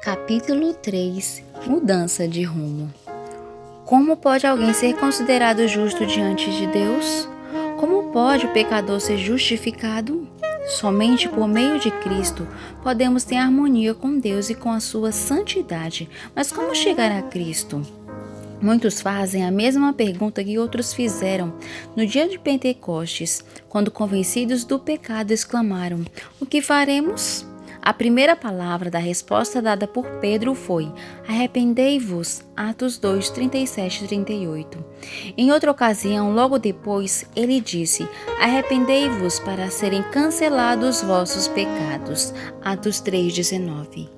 Capítulo 3. Mudança de rumo. Como pode alguém ser considerado justo diante de Deus? Como pode o pecador ser justificado? Somente por meio de Cristo podemos ter harmonia com Deus e com a sua santidade. Mas como chegar a Cristo? Muitos fazem a mesma pergunta que outros fizeram no dia de Pentecostes, quando convencidos do pecado exclamaram: "O que faremos?" A primeira palavra da resposta dada por Pedro foi: "Arrependei-vos", Atos 2, 37 e 38. Em outra ocasião, logo depois, ele disse: "Arrependei-vos para serem cancelados vossos pecados", Atos 3, 19.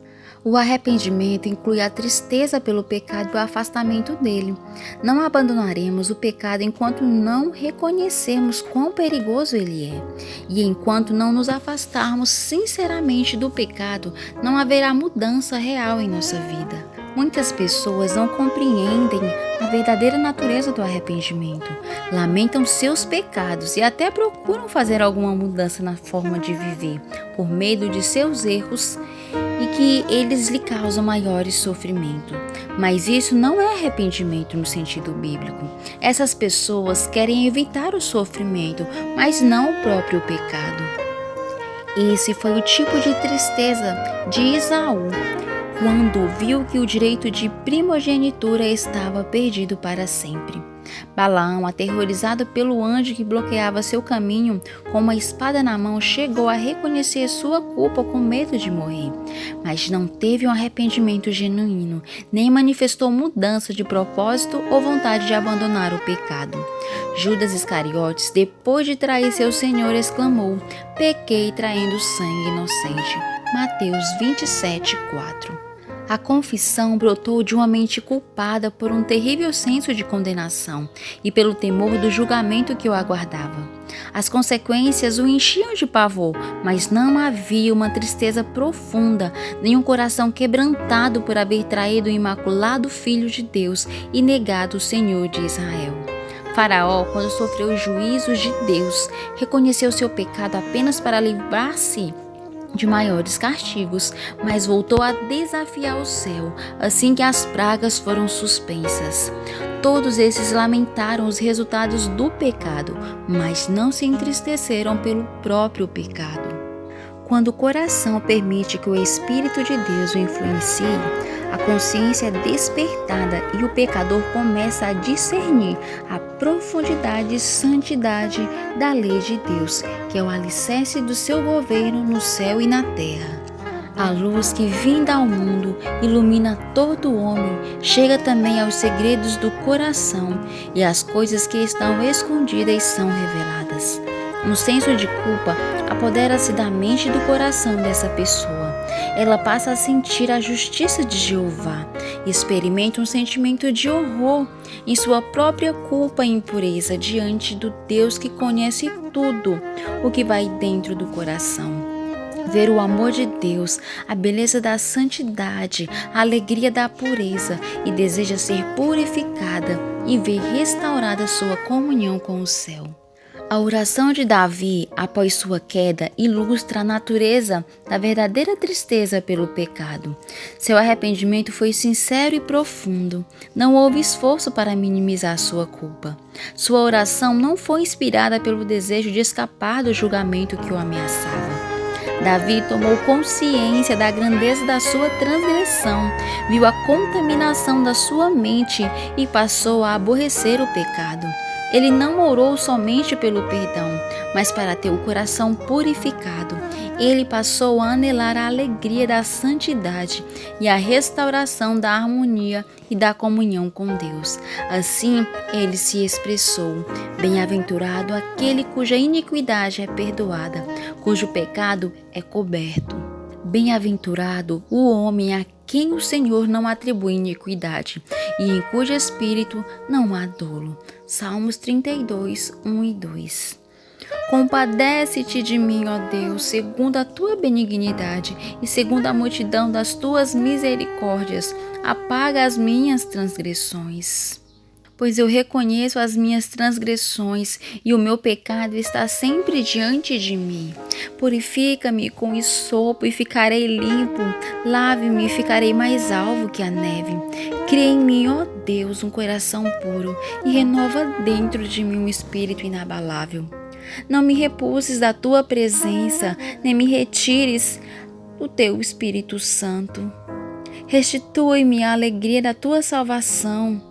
O arrependimento inclui a tristeza pelo pecado e o afastamento dele. Não abandonaremos o pecado enquanto não reconhecermos quão perigoso ele é. E enquanto não nos afastarmos sinceramente do pecado, não haverá mudança real em nossa vida. Muitas pessoas não compreendem a verdadeira natureza do arrependimento, lamentam seus pecados e até procuram fazer alguma mudança na forma de viver, por medo de seus erros e que eles lhe causam maiores sofrimento. Mas isso não é arrependimento no sentido bíblico. Essas pessoas querem evitar o sofrimento, mas não o próprio pecado. Esse foi o tipo de tristeza de Esaú, quando viu que o direito de primogenitura estava perdido para sempre. Balaão, aterrorizado pelo anjo que bloqueava seu caminho, com uma espada na mão, chegou a reconhecer sua culpa com medo de morrer, mas não teve um arrependimento genuíno, nem manifestou mudança de propósito ou vontade de abandonar o pecado. Judas Iscariotes, depois de trair seu Senhor, exclamou: "Pequei traindo sangue inocente." Mateus 27, 4. A confissão brotou de uma mente culpada por um terrível senso de condenação e pelo temor do julgamento que o aguardava. As consequências o enchiam de pavor, mas não havia uma tristeza profunda, nem um coração quebrantado por haver traído o imaculado Filho de Deus e negado o Senhor de Israel. Faraó, quando sofreu os juízos de Deus, reconheceu seu pecado apenas para livrar-se de maiores castigos, mas voltou a desafiar o céu, assim que as pragas foram suspensas. Todos esses lamentaram os resultados do pecado, mas não se entristeceram pelo próprio pecado. Quando o coração permite que o Espírito de Deus o influencie, a consciência é despertada e o pecador começa a discernir a profundidade e santidade da lei de Deus, que é o alicerce do seu governo no céu e na terra. A luz que vinda ao mundo ilumina todo homem, chega também aos segredos do coração e as coisas que estão escondidas são reveladas. Um senso de culpa apodera-se da mente e do coração dessa pessoa. Ela passa a sentir a justiça de Jeová e experimenta um sentimento de horror em sua própria culpa e impureza diante do Deus que conhece tudo o que vai dentro do coração. Ver o amor de Deus, a beleza da santidade, a alegria da pureza e deseja ser purificada e ver restaurada sua comunhão com o céu. A oração de Davi, após sua queda, ilustra a natureza da verdadeira tristeza pelo pecado. Seu arrependimento foi sincero e profundo. Não houve esforço para minimizar sua culpa. Sua oração não foi inspirada pelo desejo de escapar do julgamento que o ameaçava. Davi tomou consciência da grandeza da sua transgressão, viu a contaminação da sua mente e passou a aborrecer o pecado. Ele não orou somente pelo perdão, mas para ter o coração purificado. Ele passou a anelar a alegria da santidade e a restauração da harmonia e da comunhão com Deus. Assim, ele se expressou: "Bem-aventurado aquele cuja iniquidade é perdoada, cujo pecado é coberto. Bem-aventurado o homem a quem o Senhor não atribui iniquidade e em cujo espírito não há dolo." Salmos 32, 1 e 2. Compadece-te de mim, ó Deus, segundo a tua benignidade e segundo a multidão das tuas misericórdias, apaga as minhas transgressões. pois eu reconheço as minhas transgressões e o meu pecado está sempre diante de mim. Purifica-me com hisopo e ficarei limpo, lave-me e ficarei mais alvo que a neve. Cria em mim, ó Deus, um coração puro e renova dentro de mim um espírito inabalável. Não me repulses da tua presença, nem me retires do teu Espírito Santo. Restitui-me a alegria da tua salvação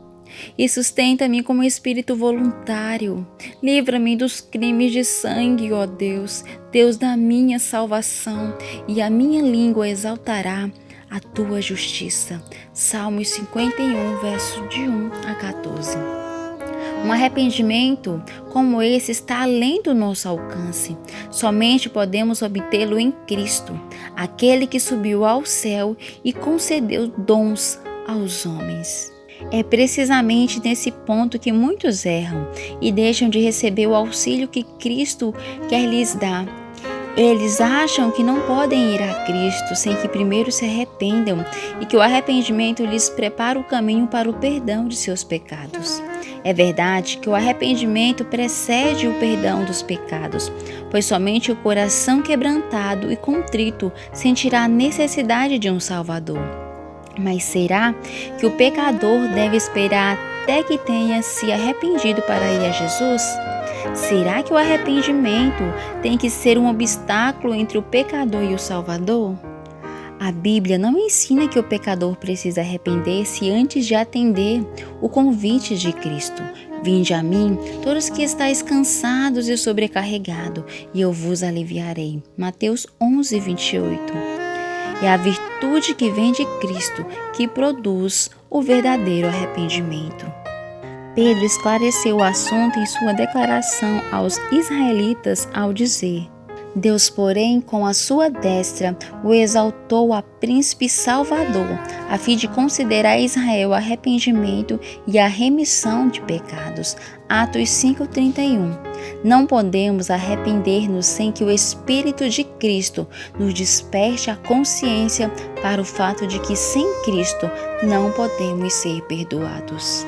e sustenta-me como espírito voluntário. Livra-me dos crimes de sangue, ó Deus, Deus da minha salvação, e a minha língua exaltará a tua justiça. Salmos 51, verso de 1 a 14. Um arrependimento como esse está além do nosso alcance. Somente podemos obtê-lo em Cristo, aquele que subiu ao céu e concedeu dons aos homens. É precisamente nesse ponto que muitos erram e deixam de receber o auxílio que Cristo quer lhes dar. Eles acham que não podem ir a Cristo sem que primeiro se arrependam e que o arrependimento lhes prepara o caminho para o perdão de seus pecados. É verdade que o arrependimento precede o perdão dos pecados, pois somente o coração quebrantado e contrito sentirá a necessidade de um Salvador. Mas será que o pecador deve esperar até que tenha se arrependido para ir a Jesus? Será que o arrependimento tem que ser um obstáculo entre o pecador e o Salvador? A Bíblia não ensina que o pecador precisa arrepender-se antes de atender o convite de Cristo. Vinde a mim, todos que estáis cansados e sobrecarregados, e eu vos aliviarei. Mateus 11, 28. É a virtude que vem de Cristo que produz o verdadeiro arrependimento. Pedro esclareceu o assunto em sua declaração aos israelitas ao dizer: Deus, porém, com a sua destra, o exaltou a príncipe salvador, a fim de considerar a Israel o arrependimento e a remissão de pecados. Atos 5:31. Não podemos arrepender-nos sem que o Espírito de Cristo nos desperte a consciência para o fato de que sem Cristo não podemos ser perdoados.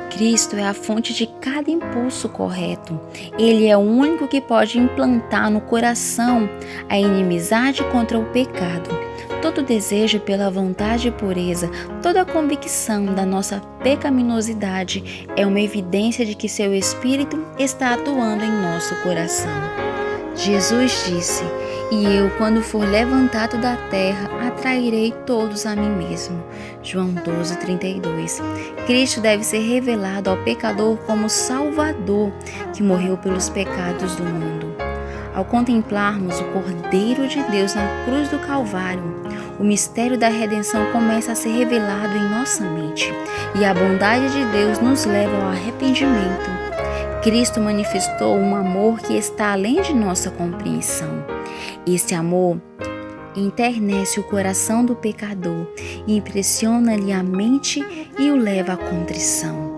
Cristo é a fonte de cada impulso correto. Ele é o único que pode implantar no coração a inimizade contra o pecado. Todo desejo pela vontade e pureza, toda convicção da nossa pecaminosidade é uma evidência de que seu Espírito está atuando em nosso coração. Jesus disse: E eu, quando for levantado da terra, atrairei todos a mim mesmo. João 12:32. Cristo deve ser revelado ao pecador como Salvador, que morreu pelos pecados do mundo. Ao contemplarmos o Cordeiro de Deus na cruz do Calvário, o mistério da redenção começa a ser revelado em nossa mente, e a bondade de Deus nos leva ao arrependimento. Cristo manifestou um amor que está além de nossa compreensão. Esse amor enternece o coração do pecador, impressiona-lhe a mente e o leva à contrição.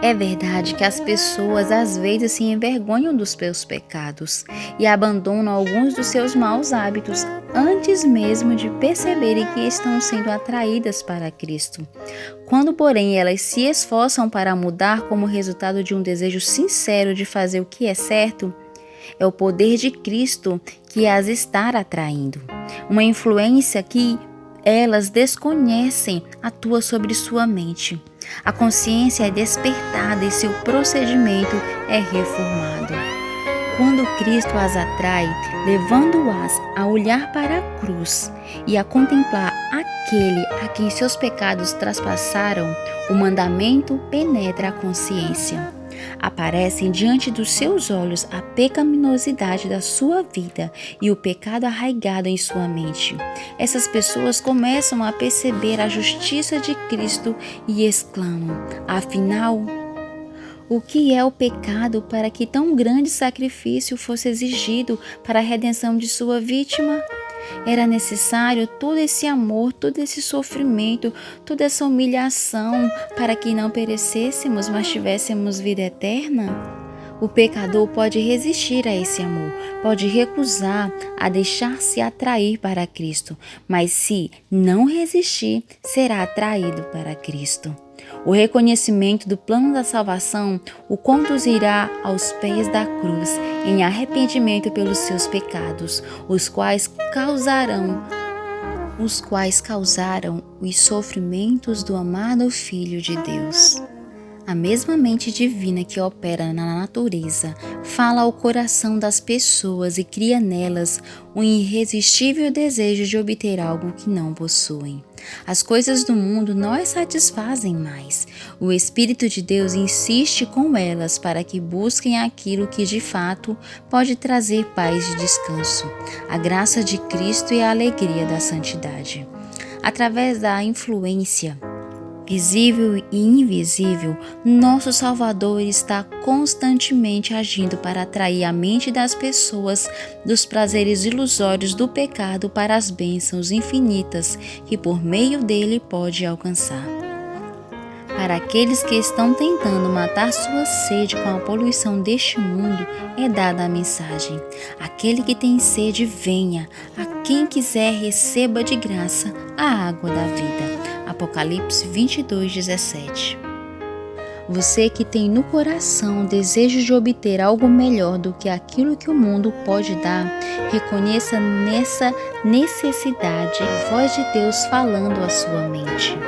É verdade que as pessoas às vezes se envergonham dos seus pecados e abandonam alguns dos seus maus hábitos antes mesmo de perceberem que estão sendo atraídas para Cristo. Quando, porém, elas se esforçam para mudar como resultado de um desejo sincero de fazer o que é certo, é o poder de Cristo que as está atraindo. Uma influência que elas desconhecem atua sobre sua mente. A consciência é despertada e seu procedimento é reformado. Quando Cristo as atrai, levando-as a olhar para a cruz e a contemplar aquele a quem seus pecados traspassaram, o mandamento penetra a consciência. Aparecem diante dos seus olhos a pecaminosidade da sua vida e o pecado arraigado em sua mente. Essas pessoas começam a perceber a justiça de Cristo e exclamam: afinal, o que é o pecado para que tão grande sacrifício fosse exigido para a redenção de sua vítima? Era necessário todo esse amor, todo esse sofrimento, toda essa humilhação para que não perecêssemos, mas tivéssemos vida eterna? O pecador pode resistir a esse amor, pode recusar a deixar-se atrair para Cristo, mas se não resistir, será atraído para Cristo. O reconhecimento do plano da salvação o conduzirá aos pés da cruz em arrependimento pelos seus pecados, os quais causaram os sofrimentos do amado Filho de Deus. A mesma mente divina que opera na natureza fala ao coração das pessoas e cria nelas um irresistível desejo de obter algo que não possuem. As coisas do mundo não as satisfazem mais. O Espírito de Deus insiste com elas para que busquem aquilo que de fato pode trazer paz e descanso, a graça de Cristo e a alegria da santidade. Através da influência visível e invisível, nosso Salvador está constantemente agindo para atrair a mente das pessoas dos prazeres ilusórios do pecado para as bênçãos infinitas que por meio dele pode alcançar. Para aqueles que estão tentando matar sua sede com a poluição deste mundo, é dada a mensagem: aquele que tem sede, venha, a quem quiser receba de graça a água da vida. Apocalipse 22:17. Você que tem no coração o desejo de obter algo melhor do que aquilo que o mundo pode dar, reconheça nessa necessidade a voz de Deus falando à sua mente.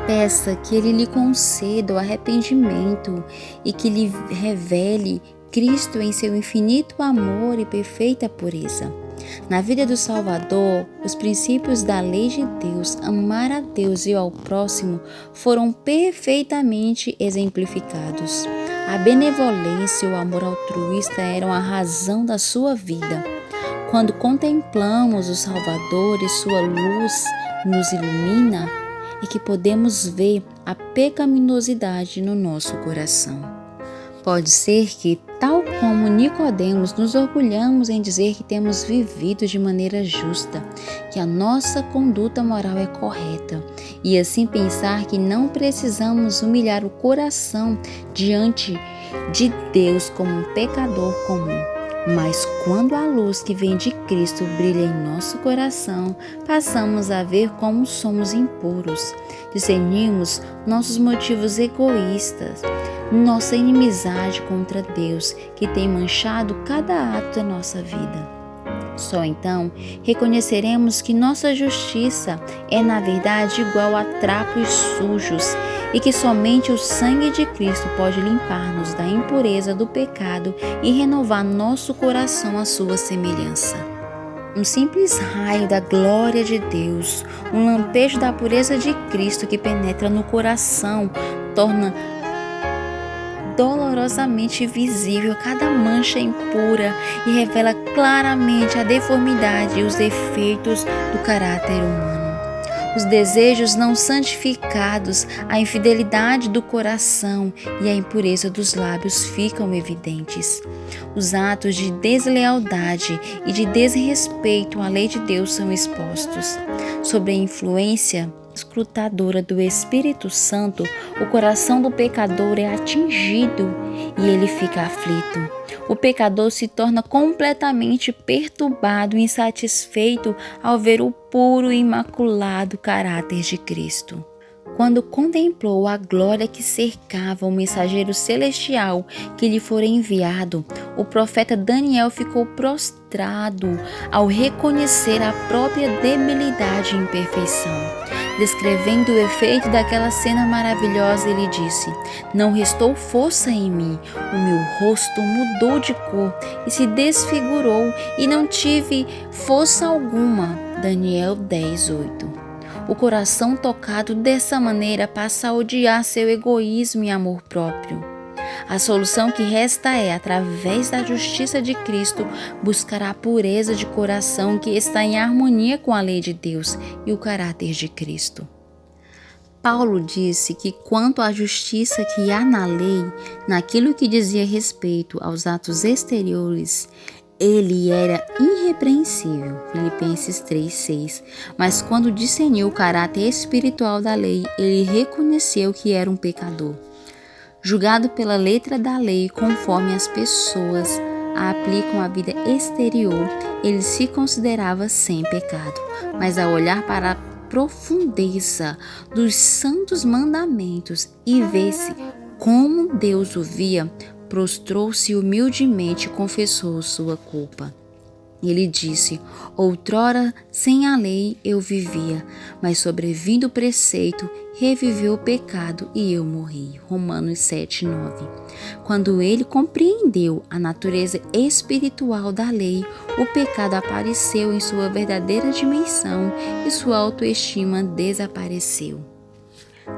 Peça que Ele lhe conceda o arrependimento e que lhe revele Cristo em seu infinito amor e perfeita pureza. Na vida do Salvador, os princípios da lei de Deus, amar a Deus e ao próximo, foram perfeitamente exemplificados. A benevolência e o amor altruísta eram a razão da sua vida. Quando contemplamos o Salvador e sua luz nos ilumina, é que podemos ver a pecaminosidade no nosso coração. Pode ser que, tal como Nicodemos, nos orgulhamos em dizer que temos vivido de maneira justa, que a nossa conduta moral é correta, e assim pensar que não precisamos humilhar o coração diante de Deus como um pecador comum. Mas quando a luz que vem de Cristo brilha em nosso coração, passamos a ver como somos impuros, discernimos nossos motivos egoístas, nossa inimizade contra Deus, que tem manchado cada ato da nossa vida. Só então reconheceremos que nossa justiça é na verdade igual a trapos sujos e que somente o sangue de Cristo pode limpar-nos da impureza do pecado e renovar nosso coração à sua semelhança. Um simples raio da glória de Deus, um lampejo da pureza de Cristo que penetra no coração, torna dolorosamente visível cada mancha impura e revela claramente a deformidade e os defeitos do caráter humano. Os desejos não santificados, a infidelidade do coração e a impureza dos lábios ficam evidentes. Os atos de deslealdade e de desrespeito à lei de Deus são expostos. Sob a influência escrutadora do Espírito Santo, o coração do pecador é atingido e ele fica aflito. O pecador se torna completamente perturbado e insatisfeito ao ver o puro e imaculado caráter de Cristo. Quando contemplou a glória que cercava o mensageiro celestial que lhe fora enviado, o profeta Daniel ficou prostrado ao reconhecer a própria debilidade e imperfeição. Descrevendo o efeito daquela cena maravilhosa, ele disse: "Não restou força em mim, o meu rosto mudou de cor e se desfigurou e não tive força alguma." Daniel 10:8. O coração tocado dessa maneira passa a odiar seu egoísmo e amor próprio. A solução que resta é, através da justiça de Cristo, buscar a pureza de coração que está em harmonia com a lei de Deus e o caráter de Cristo. Paulo disse que quanto à justiça que há na lei, naquilo que dizia respeito aos atos exteriores, ele era irrepreensível, Filipenses 3:6, mas quando discerniu o caráter espiritual da lei, ele reconheceu que era um pecador. Julgado pela letra da lei, conforme as pessoas a aplicam à vida exterior, ele se considerava sem pecado. Mas ao olhar para a profundeza dos santos mandamentos e ver-se como Deus o via, prostrou-se humildemente e confessou sua culpa. Ele disse: outrora sem a lei eu vivia, mas sobrevindo o preceito, reviveu o pecado e eu morri. Romanos 7:9. Quando ele compreendeu a natureza espiritual da lei, o pecado apareceu em sua verdadeira dimensão e sua autoestima desapareceu.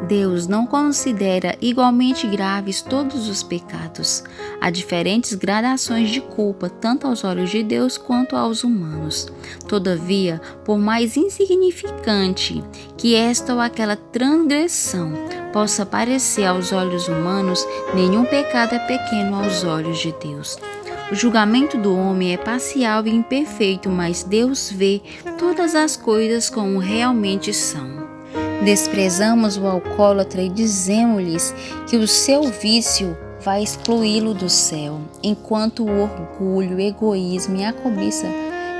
Deus não considera igualmente graves todos os pecados. Há diferentes gradações de culpa, tanto aos olhos de Deus quanto aos humanos. Todavia, por mais insignificante que esta ou aquela transgressão possa parecer aos olhos humanos, nenhum pecado é pequeno aos olhos de Deus. O julgamento do homem é parcial e imperfeito, mas Deus vê todas as coisas como realmente são. Desprezamos o alcoólatra e dizemos-lhes que o seu vício vai excluí-lo do céu, enquanto o orgulho, o egoísmo e a cobiça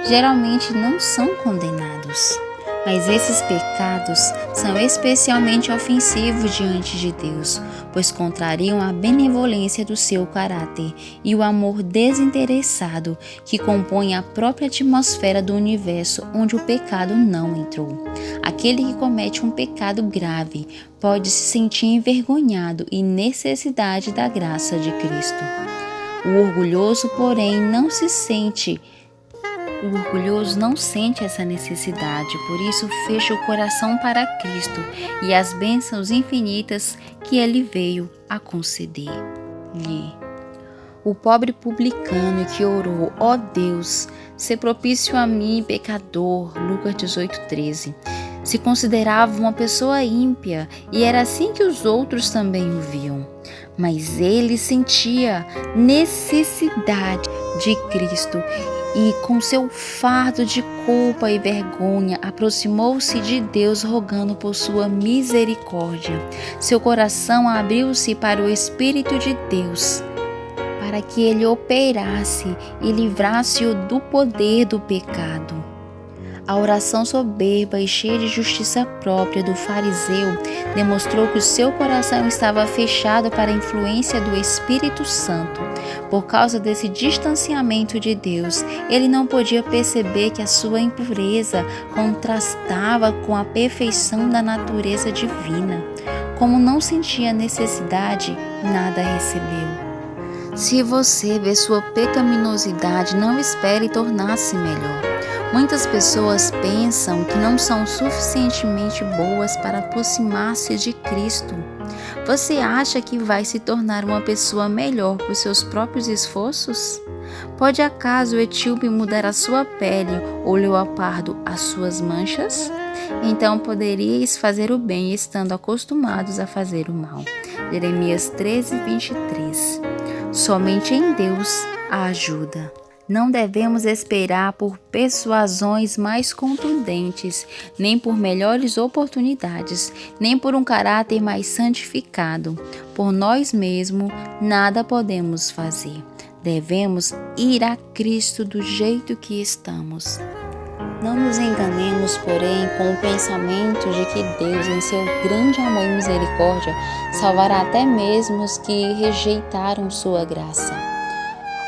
geralmente não são condenados. Mas esses pecados são especialmente ofensivos diante de Deus, pois contrariam a benevolência do seu caráter e o amor desinteressado que compõe a própria atmosfera do universo onde o pecado não entrou. Aquele que comete um pecado grave pode se sentir envergonhado e necessidade da graça de Cristo. O orgulhoso, porém, não sente essa necessidade, por isso fecha o coração para Cristo e as bênçãos infinitas que Ele veio a conceder-lhe. O pobre publicano que orou: ó Deus, se propício a mim, pecador, Lucas 18:13, se considerava uma pessoa ímpia e era assim que os outros também o viam. Mas ele sentia necessidade de Cristo e, com seu fardo de culpa e vergonha, aproximou-se de Deus rogando por sua misericórdia. Seu coração abriu-se para o Espírito de Deus, para que ele operasse e livrasse-o do poder do pecado. A oração soberba e cheia de justiça própria do fariseu demonstrou que o seu coração estava fechado para a influência do Espírito Santo. Por causa desse distanciamento de Deus, ele não podia perceber que a sua impureza contrastava com a perfeição da natureza divina. Como não sentia necessidade, nada recebeu. Se você vê sua pecaminosidade, não espere tornar-se melhor. Muitas pessoas pensam que não são suficientemente boas para aproximar-se de Cristo. Você acha que vai se tornar uma pessoa melhor por seus próprios esforços? Pode acaso o etíope mudar a sua pele ou o leopardo as suas manchas? Então poderíeis fazer o bem estando acostumados a fazer o mal. Jeremias 13:23. Somente em Deus há ajuda. Não devemos esperar por persuasões mais contundentes, nem por melhores oportunidades, nem por um caráter mais santificado. Por nós mesmos, nada podemos fazer. Devemos ir a Cristo do jeito que estamos. Não nos enganemos, porém, com o pensamento de que Deus, em seu grande amor e misericórdia, salvará até mesmo os que rejeitaram sua graça.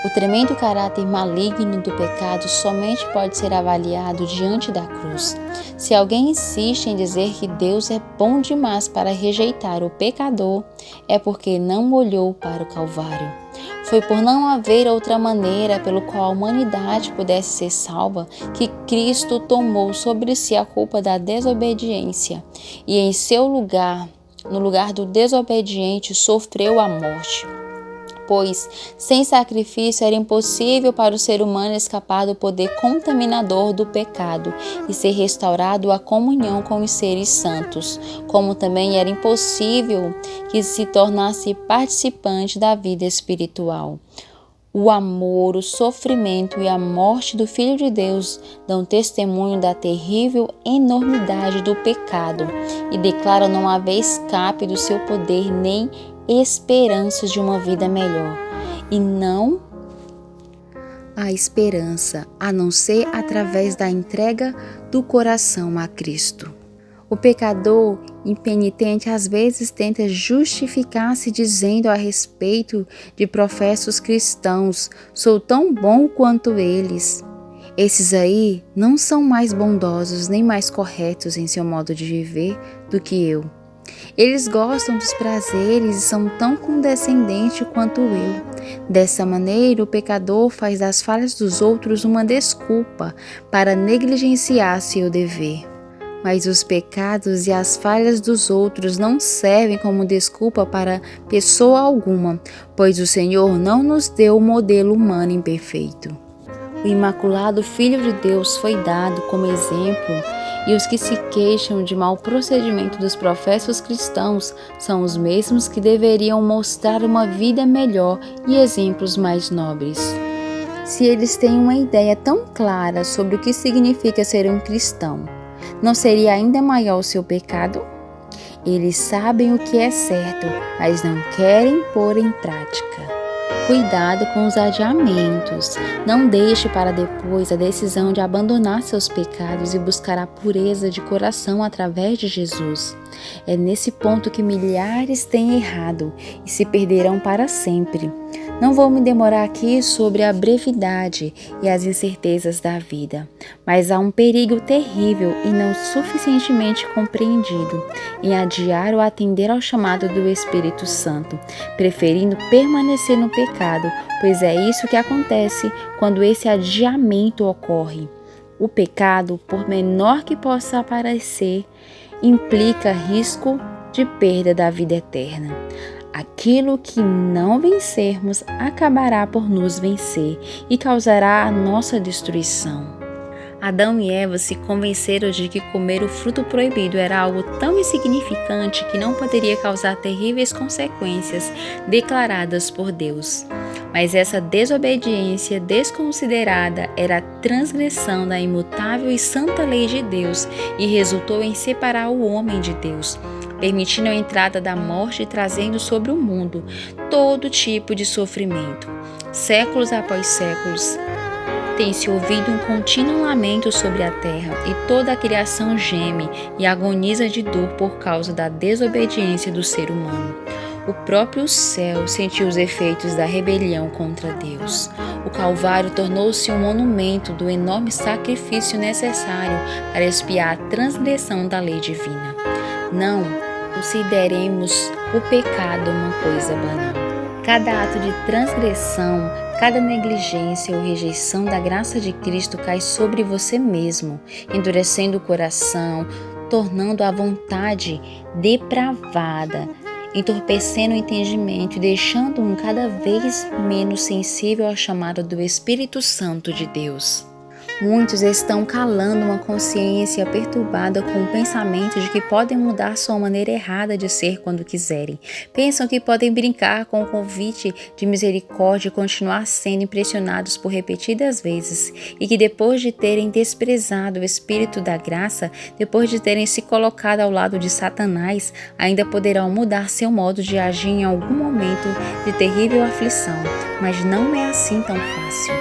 O tremendo caráter maligno do pecado somente pode ser avaliado diante da cruz. Se alguém insiste em dizer que Deus é bom demais para rejeitar o pecador, é porque não olhou para o Calvário. Foi por não haver outra maneira pelo qual a humanidade pudesse ser salva que Cristo tomou sobre si a culpa da desobediência e em seu lugar, no lugar do desobediente, sofreu a morte. Pois, sem sacrifício era impossível para o ser humano escapar do poder contaminador do pecado e ser restaurado à comunhão com os seres santos, como também era impossível que se tornasse participante da vida espiritual. O amor, o sofrimento e a morte do Filho de Deus dão testemunho da terrível enormidade do pecado e declaram não haver escape do seu poder nem esperança de uma vida melhor, e não a esperança, a não ser através da entrega do coração a Cristo. O pecador impenitente às vezes tenta justificar-se dizendo a respeito de professos cristãos: sou tão bom quanto eles. Esses aí não são mais bondosos nem mais corretos em seu modo de viver do que eu. Eles gostam dos prazeres e são tão condescendentes quanto eu. Dessa maneira, o pecador faz das falhas dos outros uma desculpa para negligenciar seu dever. Mas os pecados e as falhas dos outros não servem como desculpa para pessoa alguma, pois o Senhor não nos deu o modelo humano imperfeito. O Imaculado Filho de Deus foi dado como exemplo, e os que se queixam de mau procedimento dos professos cristãos são os mesmos que deveriam mostrar uma vida melhor e exemplos mais nobres. Se eles têm uma ideia tão clara sobre o que significa ser um cristão, não seria ainda maior o seu pecado? Eles sabem o que é certo, mas não querem pôr em prática. Cuidado com os adiamentos. Não deixe para depois a decisão de abandonar seus pecados e buscar a pureza de coração através de Jesus. É nesse ponto que milhares têm errado e se perderão para sempre. Não vou me demorar aqui sobre a brevidade e as incertezas da vida, mas há um perigo terrível e não suficientemente compreendido em adiar ou atender ao chamado do Espírito Santo, preferindo permanecer no pecado, pois é isso que acontece quando esse adiamento ocorre. O pecado, por menor que possa parecer, implica risco de perda da vida eterna. Aquilo que não vencermos acabará por nos vencer e causará a nossa destruição. Adão e Eva se convenceram de que comer o fruto proibido era algo tão insignificante que não poderia causar terríveis consequências declaradas por Deus. Mas essa desobediência desconsiderada era a transgressão da imutável e santa lei de Deus e resultou em separar o homem de Deus, permitindo a entrada da morte e trazendo sobre o mundo todo tipo de sofrimento. Séculos após séculos, tem-se ouvido um contínuo lamento sobre a terra, e toda a criação geme e agoniza de dor por causa da desobediência do ser humano. O próprio céu sentiu os efeitos da rebelião contra Deus. O Calvário tornou-se um monumento do enorme sacrifício necessário para expiar a transgressão da lei divina. Não consideremos o pecado uma coisa banal. Cada ato de transgressão, cada negligência ou rejeição da graça de Cristo cai sobre você mesmo, endurecendo o coração, tornando a vontade depravada, entorpecendo o entendimento e deixando-o cada vez menos sensível ao chamado do Espírito Santo de Deus. Muitos estão calando uma consciência perturbada com o pensamento de que podem mudar sua maneira errada de ser quando quiserem. Pensam que podem brincar com o convite de misericórdia e continuar sendo impressionados por repetidas vezes, e que depois de terem desprezado o Espírito da graça, depois de terem se colocado ao lado de Satanás, ainda poderão mudar seu modo de agir em algum momento de terrível aflição. Mas não é assim tão fácil.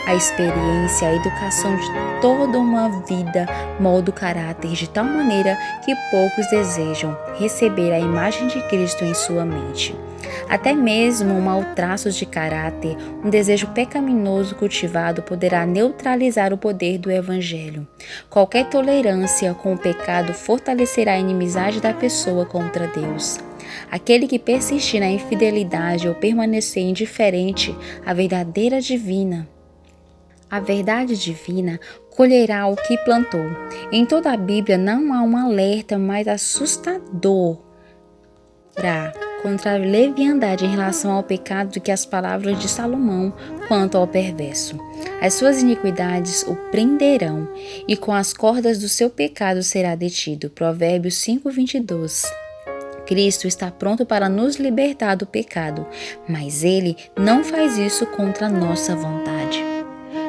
A experiência, a educação de toda uma vida molda o caráter de tal maneira que poucos desejam receber a imagem de Cristo em sua mente. Até mesmo um mau traço de caráter, um desejo pecaminoso cultivado poderá neutralizar o poder do Evangelho. Qualquer tolerância com o pecado fortalecerá a inimizade da pessoa contra Deus. Aquele que persistir na infidelidade ou permanecer indiferente à verdade divina colherá o que plantou. Em toda a Bíblia não há um alerta mais assustador contra a leviandade em relação ao pecado do que as palavras de Salomão quanto ao perverso. As suas iniquidades o prenderão, e com as cordas do seu pecado será detido. Provérbios 5:22. Cristo está pronto para nos libertar do pecado, mas Ele não faz isso contra a nossa vontade.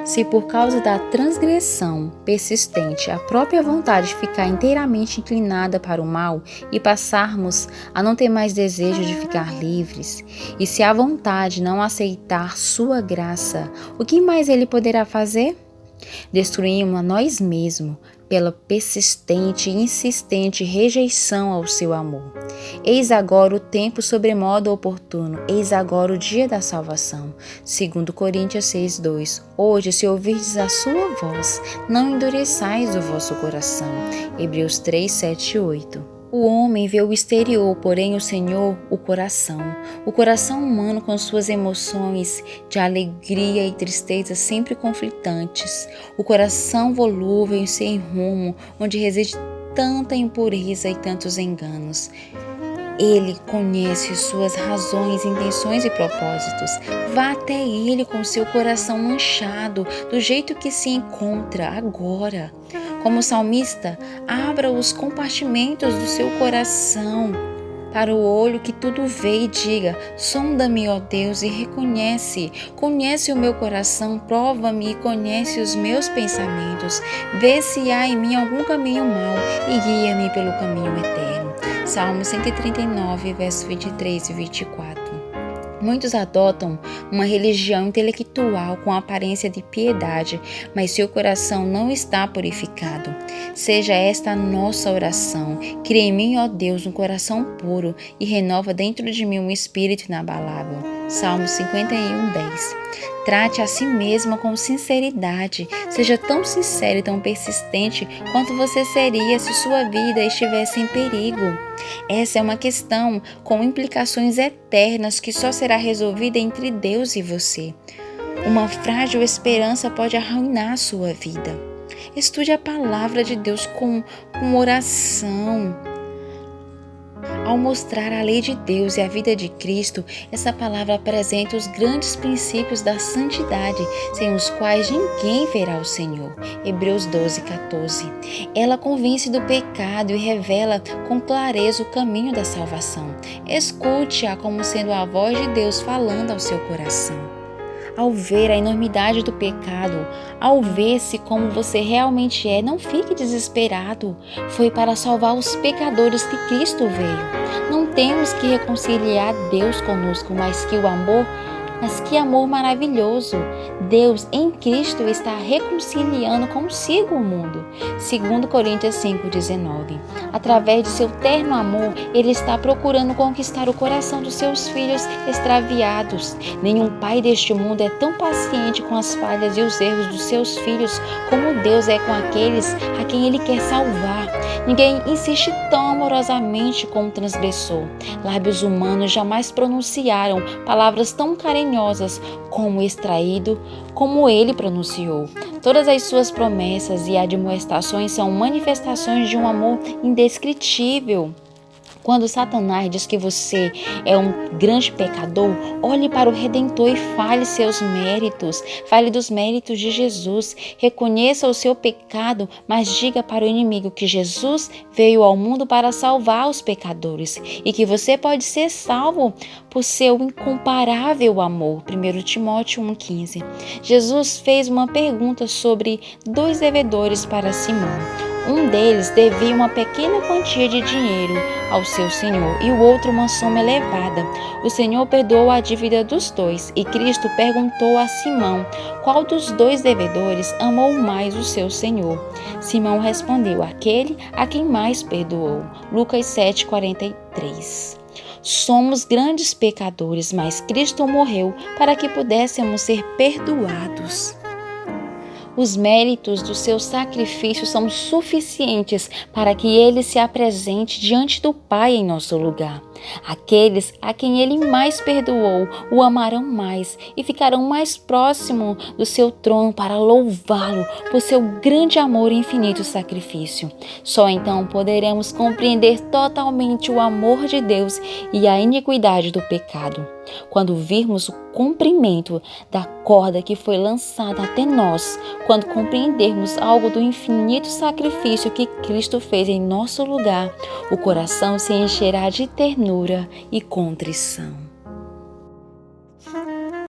Se por causa da transgressão persistente a própria vontade ficar inteiramente inclinada para o mal e passarmos a não ter mais desejo de ficar livres, e se a vontade não aceitar sua graça, o que mais ele poderá fazer? Destruímos a nós mesmos pela persistente e insistente rejeição ao seu amor. Eis agora o tempo sobremodo oportuno, eis agora o dia da salvação. 2 Coríntios 6:2. Hoje, se ouvirdes a sua voz, não endureçais o vosso coração. Hebreus 3:7-8. O homem vê o exterior, porém o Senhor o coração. O coração humano com suas emoções de alegria e tristeza sempre conflitantes. O coração volúvel e sem rumo, onde reside tanta impureza e tantos enganos. Ele conhece suas razões, intenções e propósitos. Vá até ele com seu coração manchado, do jeito que se encontra agora. Como salmista, abra os compartimentos do seu coração para o olho que tudo vê e diga: sonda-me, ó Deus, e conhece o meu coração, prova-me e conhece os meus pensamentos. Vê se há em mim algum caminho mau e guia-me pelo caminho eterno. Salmo 139, versos 23 e 24. Muitos adotam uma religião intelectual com aparência de piedade, mas seu coração não está purificado. Seja esta a nossa oração. Cria em mim, ó Deus, um coração puro e renova dentro de mim um espírito inabalável. Salmo 51:10. Trate a si mesma com sinceridade. Seja tão sincero e tão persistente quanto você seria se sua vida estivesse em perigo. Essa é uma questão com implicações eternas que só será resolvida entre Deus e você. Uma frágil esperança pode arruinar a sua vida. Estude a palavra de Deus com oração. Ao mostrar a lei de Deus e a vida de Cristo, essa palavra apresenta os grandes princípios da santidade, sem os quais ninguém verá o Senhor. Hebreus 12:14. Ela convence do pecado e revela com clareza o caminho da salvação. Escute-a como sendo a voz de Deus falando ao seu coração. Ao ver a enormidade do pecado, ao ver-se como você realmente é, não fique desesperado. Foi para salvar os pecadores que Cristo veio. Não temos que reconciliar Deus conosco, mas que amor maravilhoso. Deus em Cristo está reconciliando consigo o mundo. 2 Coríntios 5:19. Através de seu terno amor, Ele está procurando conquistar o coração dos seus filhos extraviados. Nenhum pai deste mundo é tão paciente com as falhas e os erros dos seus filhos como Deus é com aqueles a quem Ele quer salvar. Ninguém insiste tão amorosamente com o transgressor. Lábios humanos jamais pronunciaram palavras tão carinhosas como extraído, como ele pronunciou. Todas as suas promessas e admoestações são manifestações de um amor indescritível. Quando Satanás diz que você é um grande pecador, olhe para o Redentor e fale seus méritos. Fale dos méritos de Jesus. Reconheça o seu pecado, mas diga para o inimigo que Jesus veio ao mundo para salvar os pecadores e que você pode ser salvo por seu incomparável amor. 1 Timóteo 1,15. Jesus fez uma pergunta sobre 2 devedores para Simão. Um deles devia uma pequena quantia de dinheiro ao seu senhor e o outro uma soma elevada. O Senhor perdoou a dívida dos dois e Cristo perguntou a Simão qual dos 2 devedores amou mais o seu senhor. Simão respondeu: aquele a quem mais perdoou. Lucas 7:43. Somos grandes pecadores, mas Cristo morreu para que pudéssemos ser perdoados. Os méritos do seu sacrifício são suficientes para que ele se apresente diante do Pai em nosso lugar. Aqueles a quem ele mais perdoou o amarão mais e ficarão mais próximo do seu trono para louvá-lo por seu grande amor e infinito sacrifício. Só então poderemos compreender totalmente o amor de Deus e a iniquidade do pecado. Quando virmos o comprimento da corda que foi lançada até nós, quando compreendermos algo do infinito sacrifício que Cristo fez em nosso lugar, o coração se encherá de ternura e contrição.